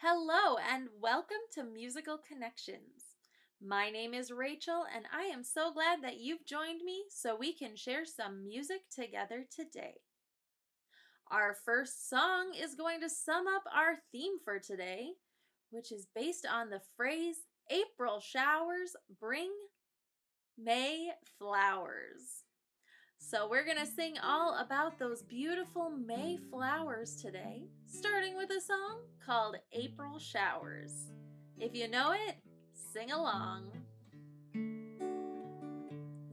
Hello and welcome to Musical Connections. My name is Rachel and I am so glad that you've joined me so we can share some music together today. Our first song is going to sum up our theme for today, which is based on the phrase April showers bring May flowers. So we're going to sing all about those beautiful May flowers today, starting with a song called April Showers. If you know it, sing along.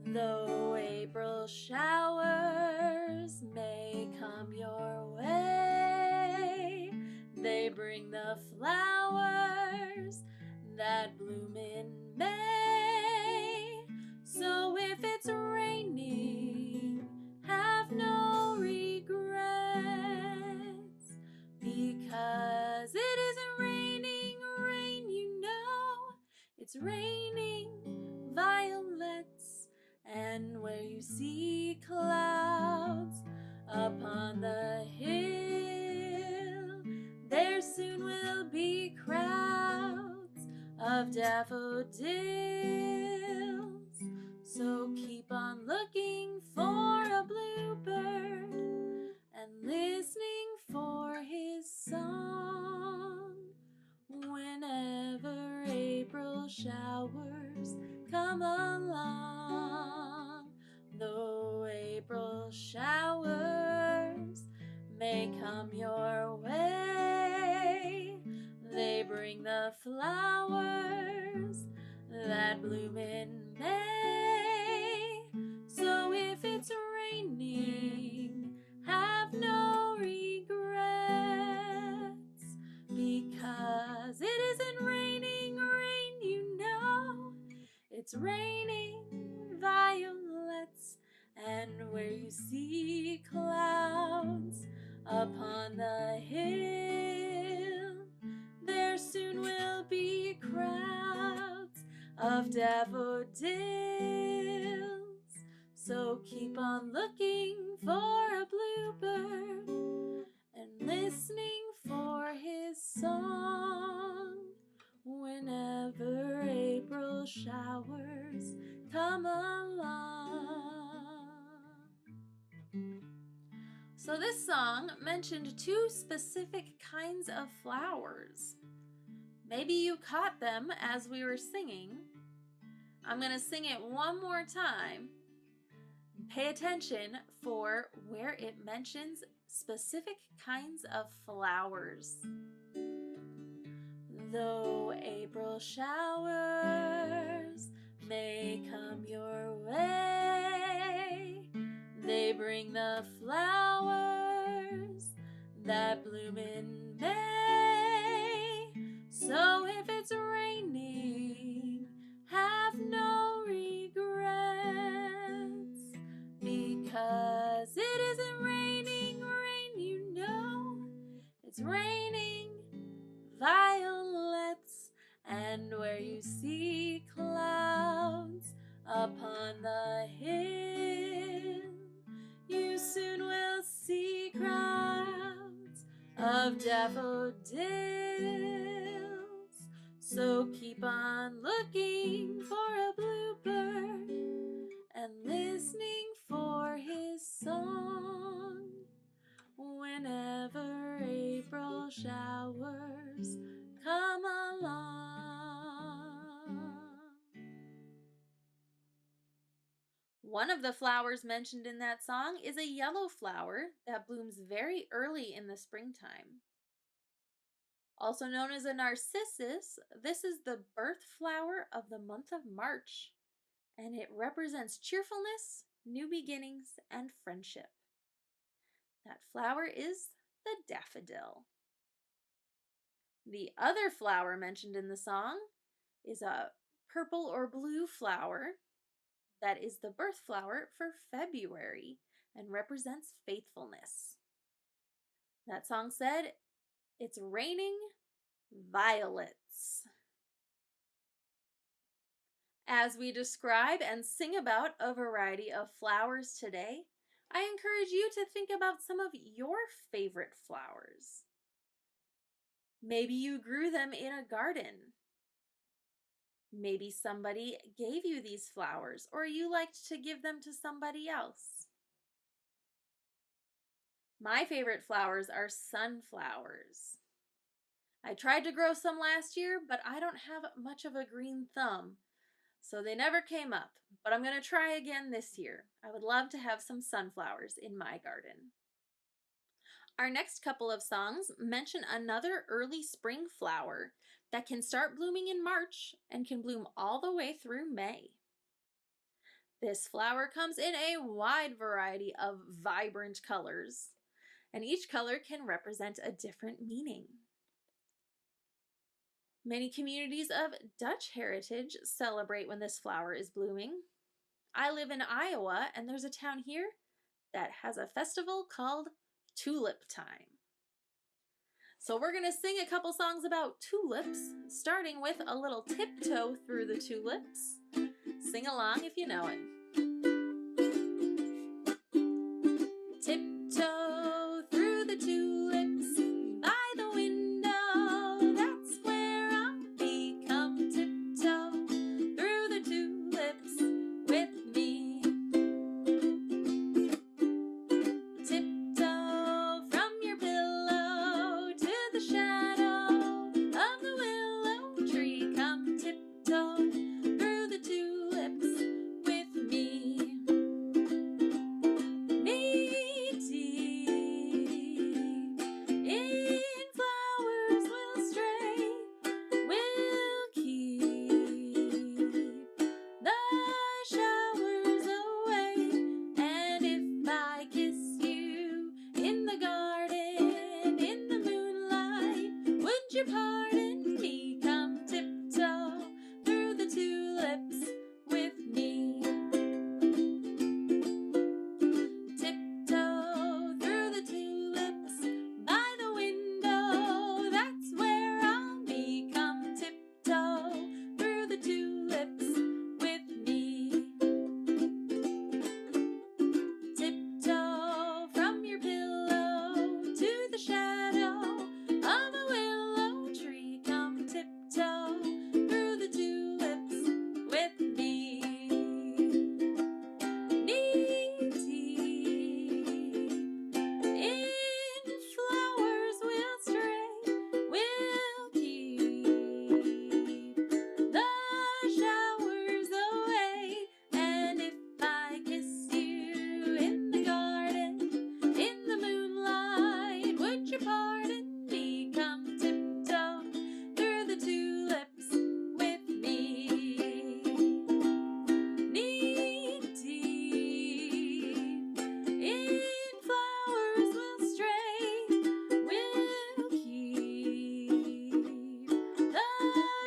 Though April showers may come your way, they bring the flowers that bloom in May. So if it's raining, have no regrets, because it isn't raining rain, you know. It's raining violets, and where you see clouds upon the hill, there soon will be crowds of daffodils. So keep on looking for a bluebird and listening for his song. Whenever April showers come along, though April showers may come your way, they bring the flowers that bloom in May. So if it's raining, have no regrets, because it isn't raining rain, you know. It's raining violets, and where you see clouds upon the hill, there soon will be crowds of daffodils. So keep on looking for a bluebird and listening for his song. Whenever April showers come along. So this song mentioned two specific kinds of flowers. Maybe you caught them as we were singing. I'm going to sing it one more time. Pay attention for where it mentions specific kinds of flowers. Though April showers may come your way, they bring the flowers that bloom in May. So if it's raining, have no regrets, because it isn't raining rain, you know. It's raining violets, and where you see clouds upon the hill, you soon will see crowds of daffodils. So keep on looking for a bluebird and listening for his song. Whenever April showers come along. One of the flowers mentioned in that song is a yellow flower that blooms very early in the springtime. Also known as a narcissus, this is the birth flower of the month of March, and it represents cheerfulness, new beginnings, and friendship. That flower is the daffodil. The other flower mentioned in the song is a purple or blue flower that is the birth flower for February and represents faithfulness. That song said, "It's raining violets." As we describe and sing about a variety of flowers today, I encourage you to think about some of your favorite flowers. Maybe you grew them in a garden. Maybe somebody gave you these flowers, or you liked to give them to somebody else. My favorite flowers are sunflowers. I tried to grow some last year, but I don't have much of a green thumb, so they never came up. But I'm going to try again this year. I would love to have some sunflowers in my garden. Our next couple of songs mention another early spring flower that can start blooming in March and can bloom all the way through May. This flower comes in a wide variety of vibrant colors, and each color can represent a different meaning. Many communities of Dutch heritage celebrate when this flower is blooming. I live in Iowa, and there's a town here that has a festival called Tulip Time. So we're going to sing a couple songs about tulips, starting with a little Tiptoe Through the Tulips. Sing along if you know it. Tiptoe through the tulips by the window, that's where I'll be. Come tiptoe through the tulips with me. Tiptoe from your pillow to the shadow of the willow tree. Come tiptoe through the tulips with me. Knee deep in flowers we'll stray, we'll keep the showers away. And if I kiss you in the garden, in the moonlight, would you pardon me? Come tiptoe through the tulips with me. Tiptoe through the tulips by the window, that's where I'll be. Come tiptoe through the tulips with me. Tiptoe from your pillow to the shadow of a willow tree. Come tiptoe through the tulips with me. Knee deep in flowers we'll stray, we'll keep the showers away. And if I kiss you in the garden, in the moonlight, would you pardon me? Come tiptoe through the tulips with me. Knee deep in flowers we'll stray, we'll keep the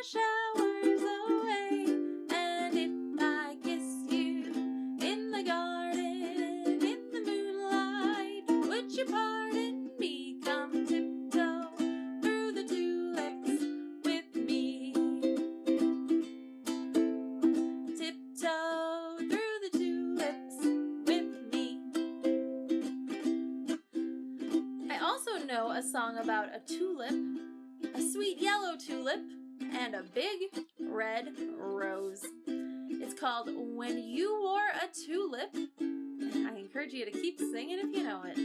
showers away. And if I kiss you in the garden, in the moonlight, would you pardon me? Come tiptoe through the tulips with me. Tiptoe through the tulips with me. I also know a song about a tulip, a sweet yellow tulip, and a big red rose. It's called When You Wore a Tulip, and I encourage you to keep singing if you know it.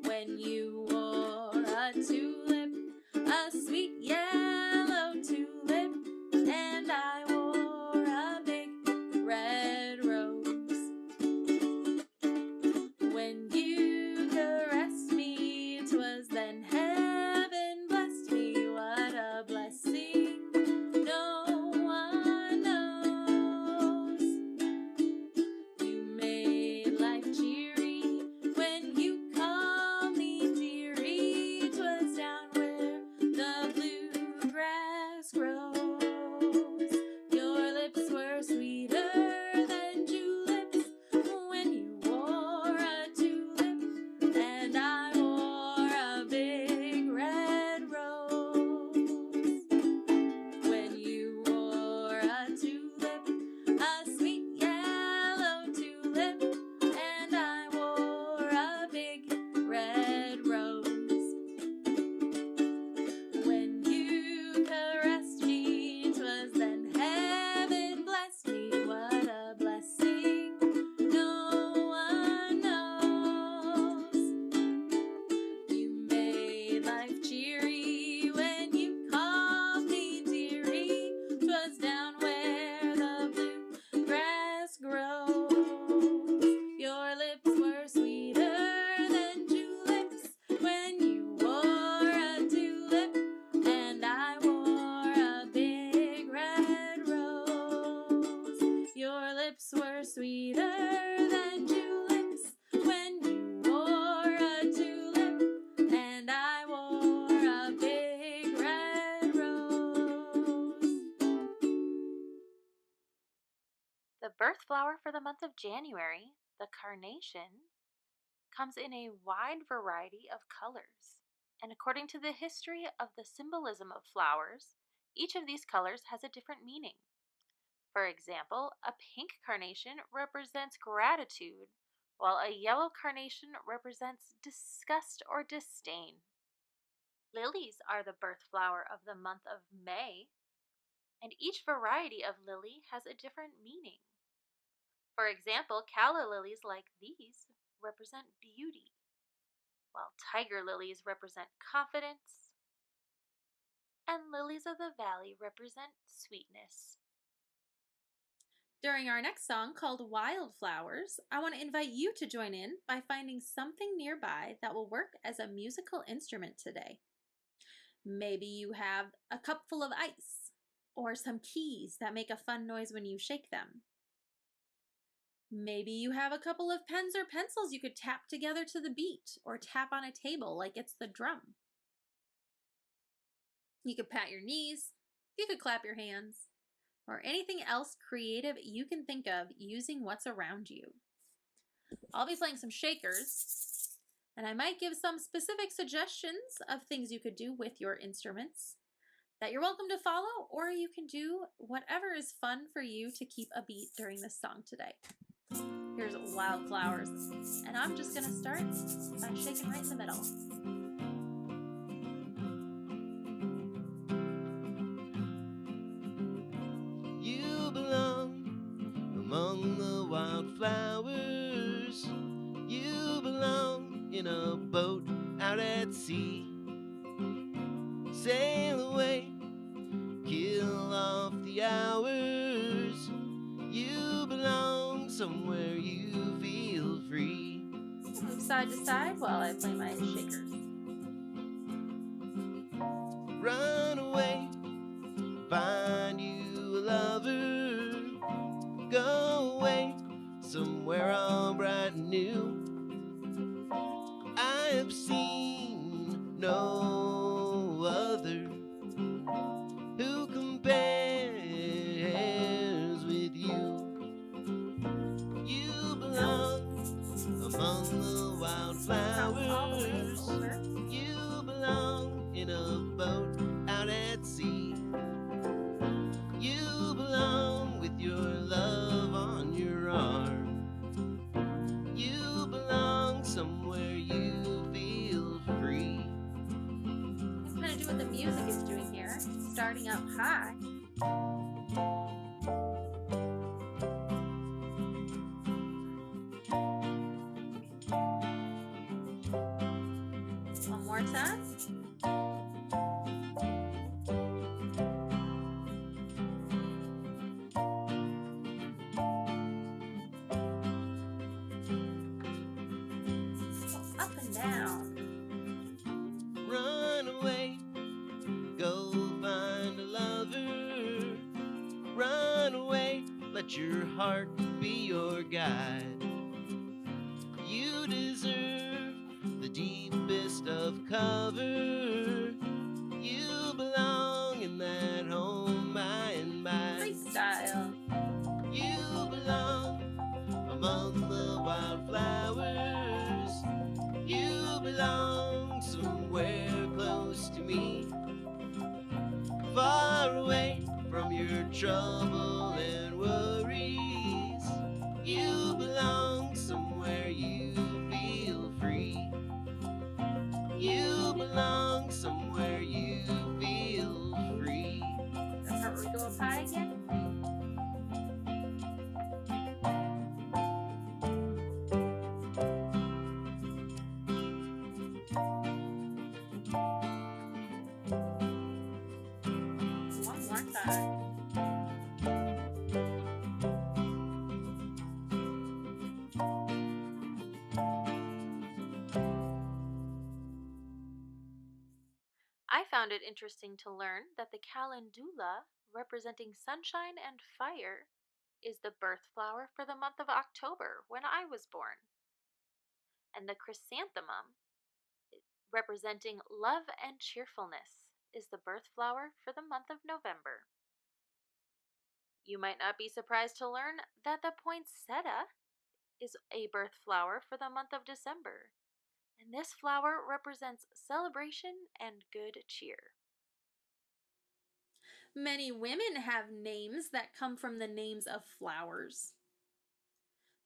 When you wore a tulip, a sweet yellow tulip, and I wore a big red rose. When you caressed me, 'twas then heaven blessed me. What a blessing no one knows. You made life cheery when you called me dearie. 'Twas down where the blue birth flower for the month of January, the carnation, comes in a wide variety of colors. And according to the history of the symbolism of flowers, each of these colors has a different meaning. For example, a pink carnation represents gratitude, while a yellow carnation represents disgust or disdain. Lilies are the birth flower of the month of May, and each variety of lily has a different meaning. For example, calla lilies like these represent beauty, while tiger lilies represent confidence, and lilies of the valley represent sweetness. During our next song called Wildflowers, I want to invite you to join in by finding something nearby that will work as a musical instrument today. Maybe you have a cup full of ice, or some keys that make a fun noise when you shake them. Maybe you have a couple of pens or pencils you could tap together to the beat, or tap on a table like it's the drum. You could pat your knees, you could clap your hands, or anything else creative you can think of using what's around you. I'll be playing some shakers, and I might give some specific suggestions of things you could do with your instruments that you're welcome to follow, or you can do whatever is fun for you to keep a beat during this song today. Here's Wildflowers, and I'm just going to start by shaking right in the middle. You belong among the wildflowers. You belong in a boat out at sea. Sail away, kill off the hours. You belong somewhere you feel free. Move side to side while I play my shakers. Run away, find you a lover. Go away, somewhere all bright and new. I have seen no other who compares with you. You belong among the wildflowers. You belong in a boat out at sea. You belong with your love on your arm. You belong somewhere you feel free. I'm going to do what the music is doing here, starting up high. One more time. Up and down. Run away, go find a lover. Run away, let your heart be your guide. You deserve the deepest of cover. You belong in that home by and by. Freestyle. You belong among the wildflowers. You belong somewhere close to me, far away from your trouble and worries. You belong somewhere you feel free. You belong somewhere you feel free. That part where we go up high again. One more time. I found it interesting to learn that the calendula, representing sunshine and fire, is the birth flower for the month of October when I was born. And the chrysanthemum, representing love and cheerfulness, is the birth flower for the month of November. You might not be surprised to learn that the poinsettia is a birth flower for the month of December, and this flower represents celebration and good cheer. Many women have names that come from the names of flowers.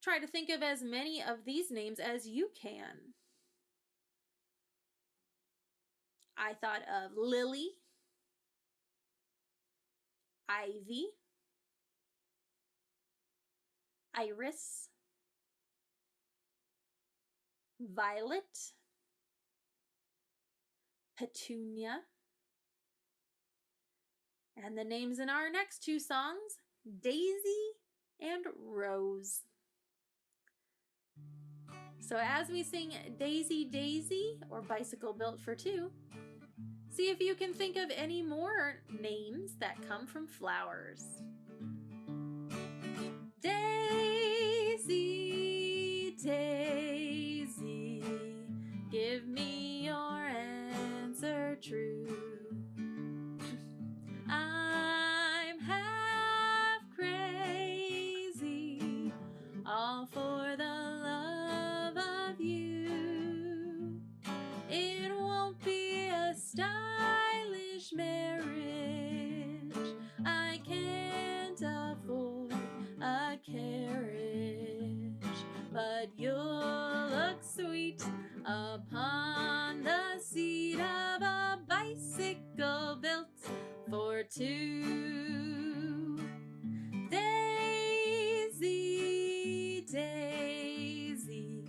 Try to think of as many of these names as you can. I thought of Lily, Ivy, Iris, Violet, Petunia, and the names in our next two songs, Daisy and Rose. So as we sing Daisy, Daisy, or Bicycle Built for Two, see if you can think of any more names that come from flowers. Daisy, Daisy, give me your answer true. I'm half crazy, all for the love of you. It won't be a stylish marriage. I can't afford a carriage, but you'll look sweet upon the seat of a bicycle built for two. Daisy, Daisy,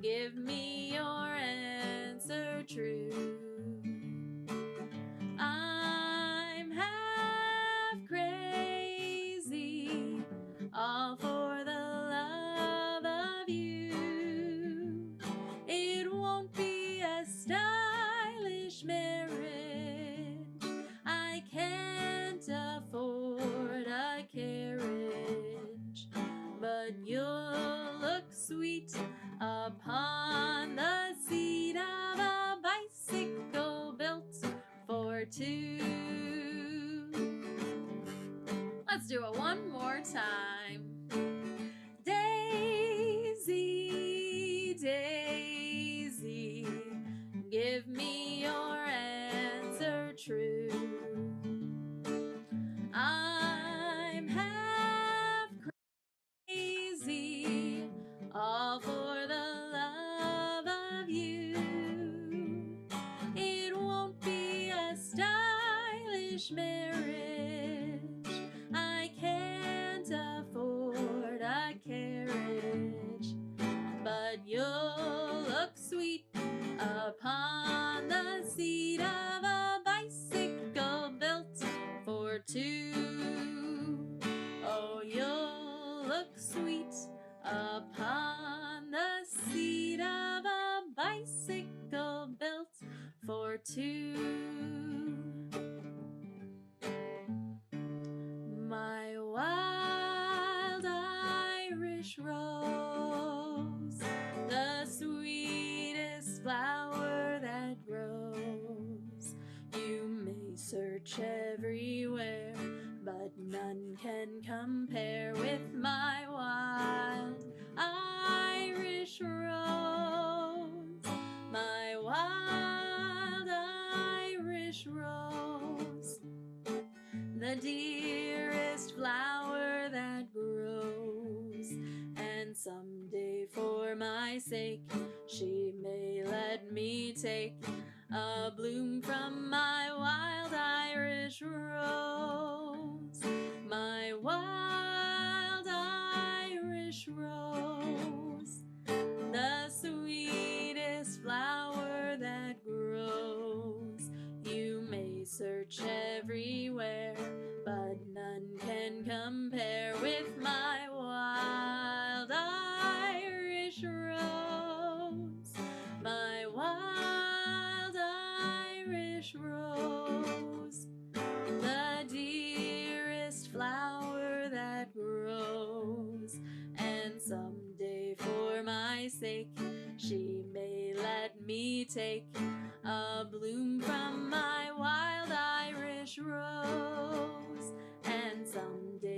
give me your answer true. I'm half crazy, all for the love of you. It won't be a stylish marriage. I can't afford a carriage, but you'll look sweet upon the seat of a bicycle built for two. Let's do it one more time. Daisy, Daisy, give me your answer true. I'm half crazy, all for the love of you. It won't be a stylish marriage. I can't afford a carriage, but you'll look sweet upon the seat of a bicycle built for two. Oh, you'll look sweet upon the seat of a bicycle built for two. My wild Irish rose, the sweetest flower that grows. You may search everywhere, but none can compare with my wild Irish rose. My wild Irish rose, the dearest flower that grows, and someday for my sake she may let me take a bloom from my wild Irish rose. My wild Irish rose, the sweetest flower that grows. You may search everywhere, but none can compare with my wild Irish rose. My wild Irish rose, the dearest flower that grows, and someday for my sake she may let me take a bloom from my wild Irish rose, and someday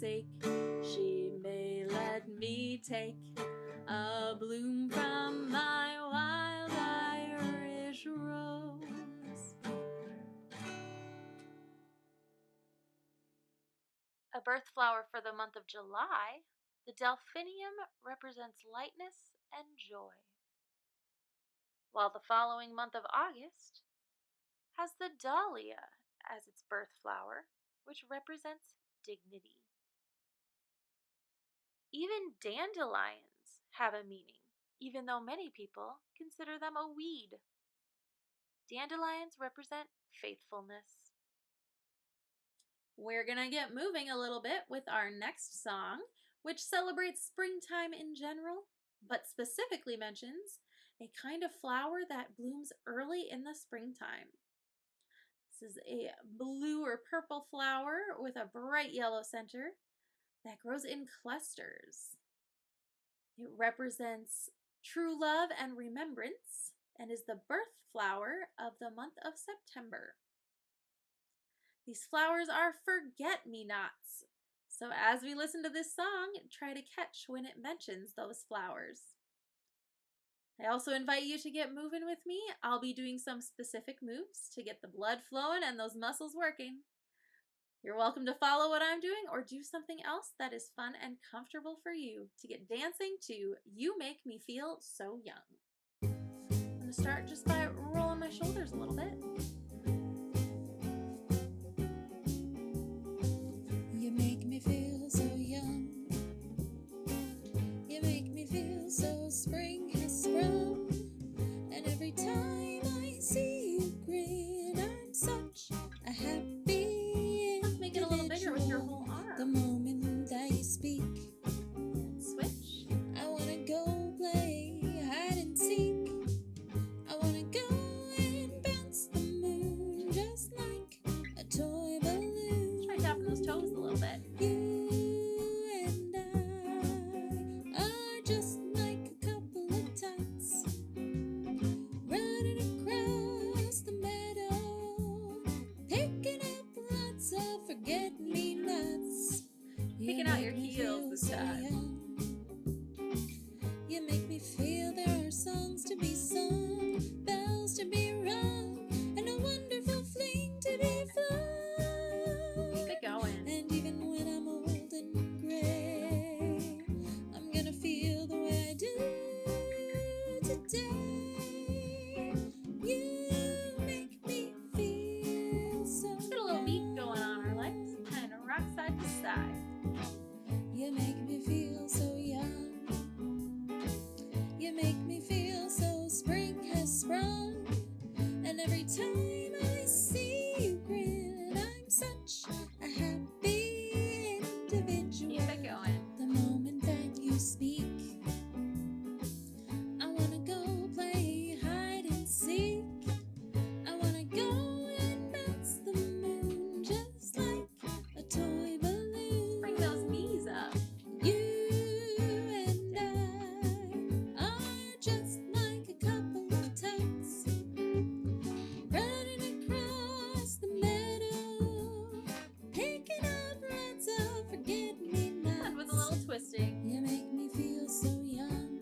sake. She may let me take a bloom from my wild Irish rose. A birth flower for the month of July, the delphinium represents lightness and joy, while the following month of August has the dahlia as its birth flower, which represents dignity. Even dandelions have a meaning, even though many people consider them a weed. Dandelions represent faithfulness. We're going to get moving a little bit with our next song, which celebrates springtime in general, but specifically mentions a kind of flower that blooms early in the springtime. This is a blue or purple flower with a bright yellow center that grows in clusters. It represents true love and remembrance and is the birth flower of the month of September. These flowers are forget-me-nots, so as we listen to this song, try to catch when it mentions those flowers. I also invite you to get moving with me. I'll be doing some specific moves to get the blood flowing and those muscles working. You're welcome to follow what I'm doing or do something else that is fun and comfortable for you to get dancing to You Make Me Feel So Young. I'm going to start just by rolling my shoulders a little bit. You make me feel so young. You make me feel so spring has sprung. And every time I see you grin, I'm such a happy Let's make it a little bigger with your whole arm. The moment that you speak, And switch. I wanna go play hide and seek. I wanna go and bounce the moon just like a toy balloon. Try tapping those toes a little bit. You and I are just like a couple of tots running across the meadow, picking up lots of forget-me-nots. Picking out your heels this time. You make me feel there are songs to be sung, bells to be rung, and a wonderful fling to be flung. Keep it going. And even when I'm old and gray, I'm gonna feel the way I do today. You make me feel so Get a little beat going on our legs. Kind of rock side to side. You make me feel so young. You make me feel so spring has sprung. And every time I see you grin, I'm such a happy individual. Keep it going. The moment that you speak, I wanna go play hide and seek. I wanna go and bounce the moon just like a toy balloon. Bring those knees up. You and I are just like a couple of tots running across the meadow, picking up lots of forget-me-nots. And with a little twisting. You make me feel so young.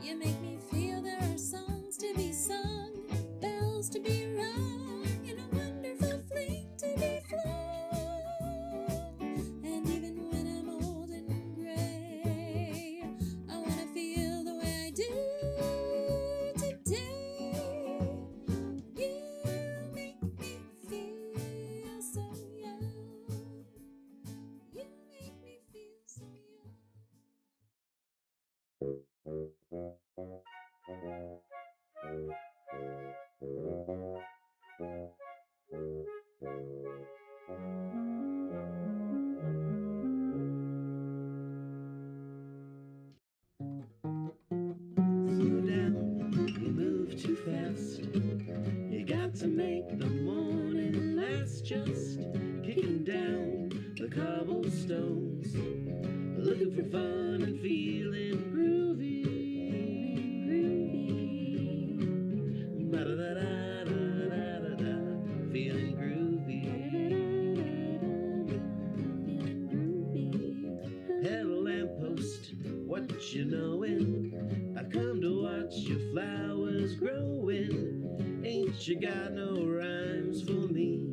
You make me feel there are songs to be sung, bells to be rung, and a wonderful fling to be flown. And even when I'm old and gray, I wanna feel the way I do today. You make me feel so young. You make me feel so young. Slow down, you move too fast. You got to make the morning last. Just kicking down the cobblestones, looking for fun and feeling groovy. Ba-da-da-da-da-da-da, feeling groovy. you knowin', I've come to watch your flowers growin'. Ain't you got no rhymes for me?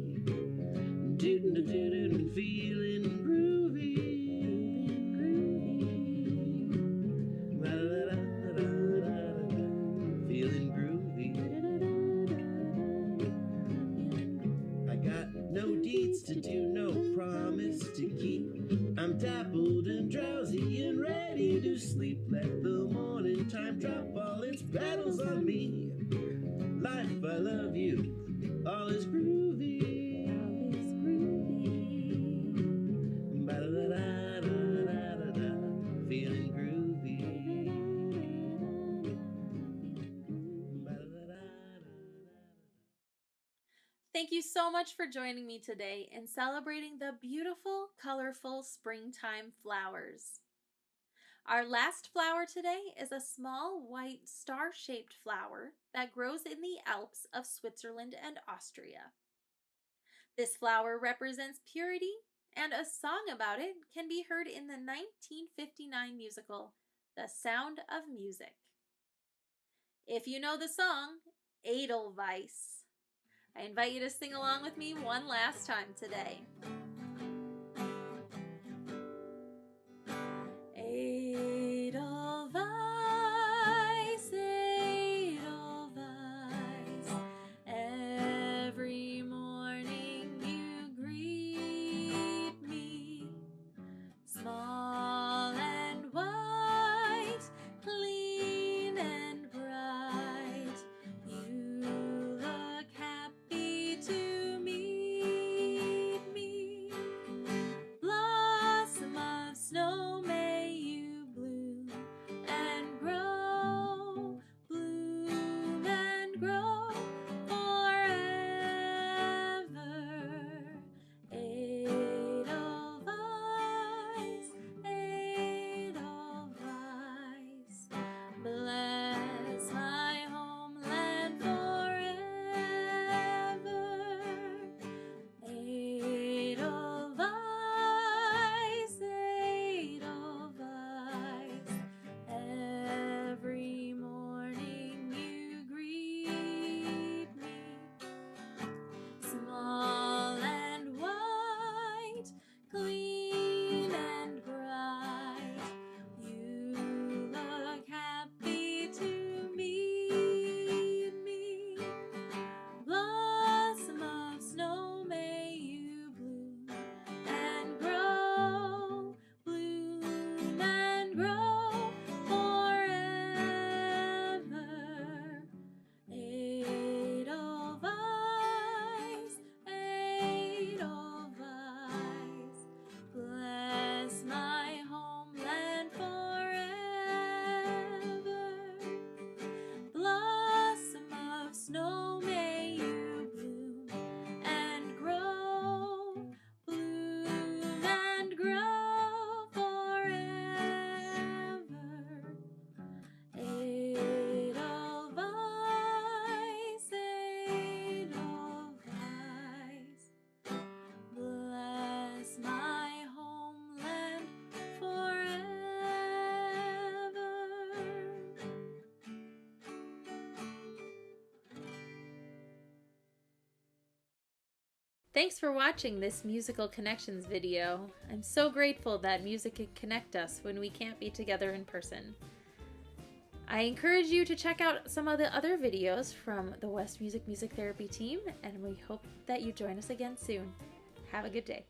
Doot-a-doot-a-doot, feeling groovy. Ba-da-da-da-da-da-da, feeling groovy. I got no deeds to do, no promise to keep. I'm dappled and drowsy and ready to sleep. Let the morning time drop all its petals on me. Life, I love you, all is groovy. Ba-da-da-da-da-da-da, feeling groovy. Ba-da-da-da-da-da. Thank you so much for joining me today in celebrating the beautiful, colorful springtime flowers. Our last flower today is a small white star-shaped flower that grows in the Alps of Switzerland and Austria. This flower represents purity, and a song about it can be heard in the 1959 musical, The Sound of Music. If you know the song, Edelweiss, I invite you to sing along with me one last time today. Edelweiss, Edelweiss, every morning you greet me, small and white, clean and bright, you look happy to meet me. Blossom of snow, may you bloom and grow forever. Edelweiss, Edelweiss, bless my homeland forever. Edelweiss, Edelweiss, every morning you greet me, small and white, clean and bright, you look happy to meet me. Blossom of snow, may you bloom and grow forever. Edelweiss, Edelweiss, bless my homeland forever. Blossom of snow, may you bloom and grow forever. Edelweiss, Edelweiss, bless my homeland forever. Thanks for watching this Musical Connections video. I'm so grateful that music can connect us when we can't be together in person. I encourage you to check out some of the other videos from the West Music Therapy team, and we hope that you join us again soon. Have a good day.